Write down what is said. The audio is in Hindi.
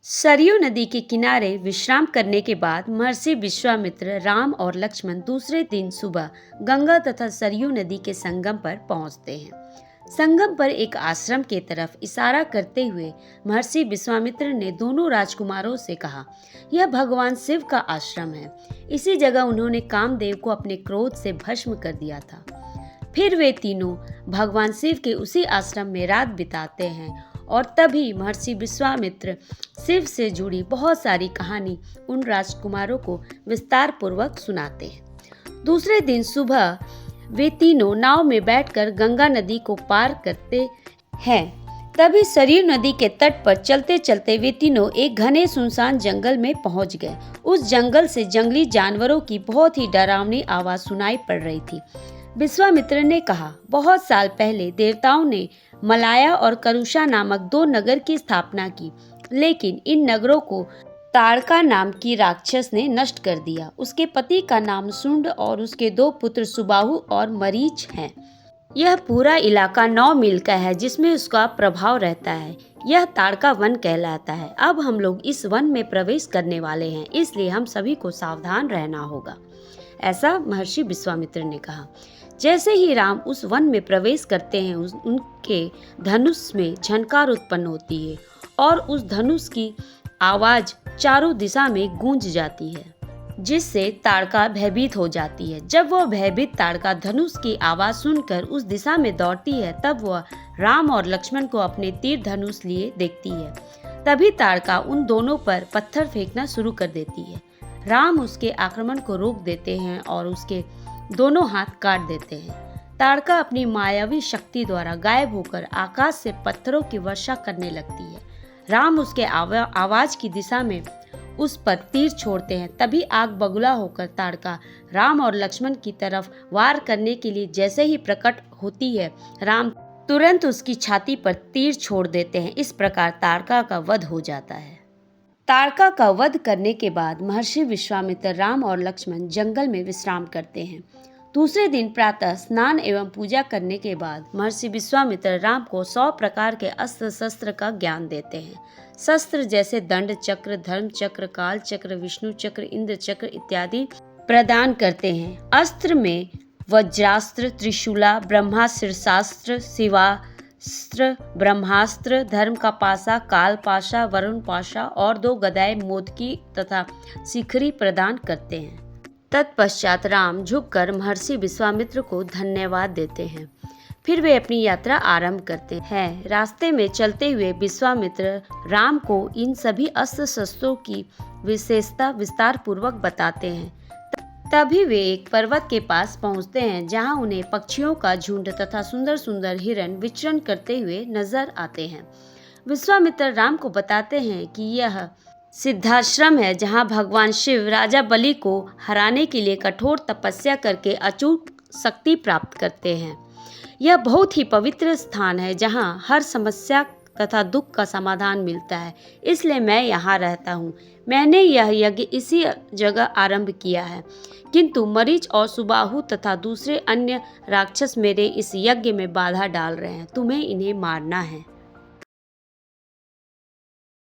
सरयू नदी के किनारे विश्राम करने के बाद महर्षि विश्वामित्र, राम और लक्ष्मण दूसरे दिन सुबह गंगा तथा सरयू नदी के संगम पर पहुंचते हैं। संगम पर एक आश्रम के तरफ इशारा करते हुए महर्षि विश्वामित्र ने दोनों राजकुमारों से कहा, यह भगवान शिव का आश्रम है। इसी जगह उन्होंने कामदेव को अपने क्रोध से भस्म कर दिया था। फिर वे तीनों भगवान शिव के उसी आश्रम में रात बिताते हैं और तभी महर्षि विश्वामित्र शिव से जुड़ी बहुत सारी कहानी उन राजकुमारों को विस्तार पूर्वक सुनाते हैं। दूसरे दिन सुबह वे तीनों नाव में बैठकर गंगा नदी को पार करते हैं। तभी सरयू नदी के तट पर चलते चलते वे तीनों एक घने सुनसान जंगल में पहुंच गए। उस जंगल से जंगली जानवरों की बहुत ही डरावनी आवाज सुनाई पड़ रही थी। विश्वामित्र ने कहा, बहुत साल पहले देवताओं ने मलाया और करुषा नामक दो नगर की स्थापना की, लेकिन इन नगरों को ताड़का नाम की राक्षस ने नष्ट कर दिया। उसके पति का नाम शुंड और उसके दो पुत्र सुबाहु और मरीच हैं। यह पूरा इलाका 9 मील का है जिसमें उसका प्रभाव रहता है। यह ताड़का वन कहलाता है। अब हम लोग इस वन में प्रवेश करने वाले हैं, इसलिए हम सभी को सावधान रहना होगा, ऐसा महर्षि विश्वामित्र ने कहा। जैसे ही राम उस वन में प्रवेश करते हैं, उनके धनुष में झनकार उत्पन्न होती है और उस धनुष की आवाज चारों दिशा में गूंज जाती है, जिससे ताड़का भयभीत हो जाती है। जब वह भयभीत ताड़का धनुष की आवाज सुनकर उस दिशा में दौड़ती है, तब वह राम और लक्ष्मण को अपने तीर धनुष लिए देखती है। तभी ताड़का उन दोनों पर पत्थर फेंकना शुरू कर देती है। राम उसके आक्रमण को रोक देते हैं और उसके दोनों हाथ काट देते हैं। ताड़का अपनी मायावी शक्ति द्वारा गायब होकर आकाश से पत्थरों की वर्षा करने लगती है। राम उसके आवाज की दिशा में उस पर तीर छोड़ते हैं। तभी आग बगुला होकर ताड़का राम और लक्ष्मण की तरफ वार करने के लिए जैसे ही प्रकट होती है, राम तुरंत उसकी छाती पर तीर छोड़ देते हैं। इस प्रकार ताड़का का वध हो जाता है। ताड़का का वध करने के बाद महर्षि विश्वामित्र, राम और लक्ष्मण जंगल में विश्राम करते हैं। दूसरे दिन प्रातः स्नान एवं पूजा करने के बाद महर्षि विश्वामित्र राम को 100 प्रकार के अस्त्र शस्त्र का ज्ञान देते हैं। शस्त्र जैसे दंड चक्र, धर्म चक्र, काल चक्र, विष्णु चक्र, इंद्र चक्र इत्यादि प्रदान करते हैं। अस्त्र में वज्रास्त्र, त्रिशूला, ब्रह्मास्त्रास्त्र, शिवास्त्र, ब्रह्मास्त्र, धर्म का पासा, काल पाशा, वरुण पाशा और 2 गदाएं मोदकी तथा शिखरी प्रदान करते हैं। तत्पश्चात राम झुककर महर्षि विश्वामित्र को धन्यवाद देते हैं। फिर वे अपनी यात्रा आरंभ करते हैं। रास्ते में चलते हुए विश्वामित्र राम को इन सभी अस्त्र शस्त्रों की विशेषता विस्तार पूर्वक बताते हैं। तभी वे एक पर्वत के पास पहुंचते हैं, जहां उन्हें पक्षियों का झुंड तथा सुंदर सुंदर हिरण विचरण करते हुए नजर आते हैं। विश्वामित्र राम को बताते हैं कि यह सिद्धाश्रम है, जहां भगवान शिव राजा बलि को हराने के लिए कठोर तपस्या करके अचूक शक्ति प्राप्त करते हैं। यह बहुत ही पवित्र स्थान है, जहां हर समस्या तथा दुख का समाधान मिलता है, इसलिए मैं यहाँ रहता हूँ। मैंने यह यज्ञ इसी जगह आरंभ किया है, किंतु मरीच और सुबाहु तथा दूसरे अन्य राक्षस मेरे इस यज्ञ में बाधा डाल रहे हैं। तुम्हें इन्हें मारना है।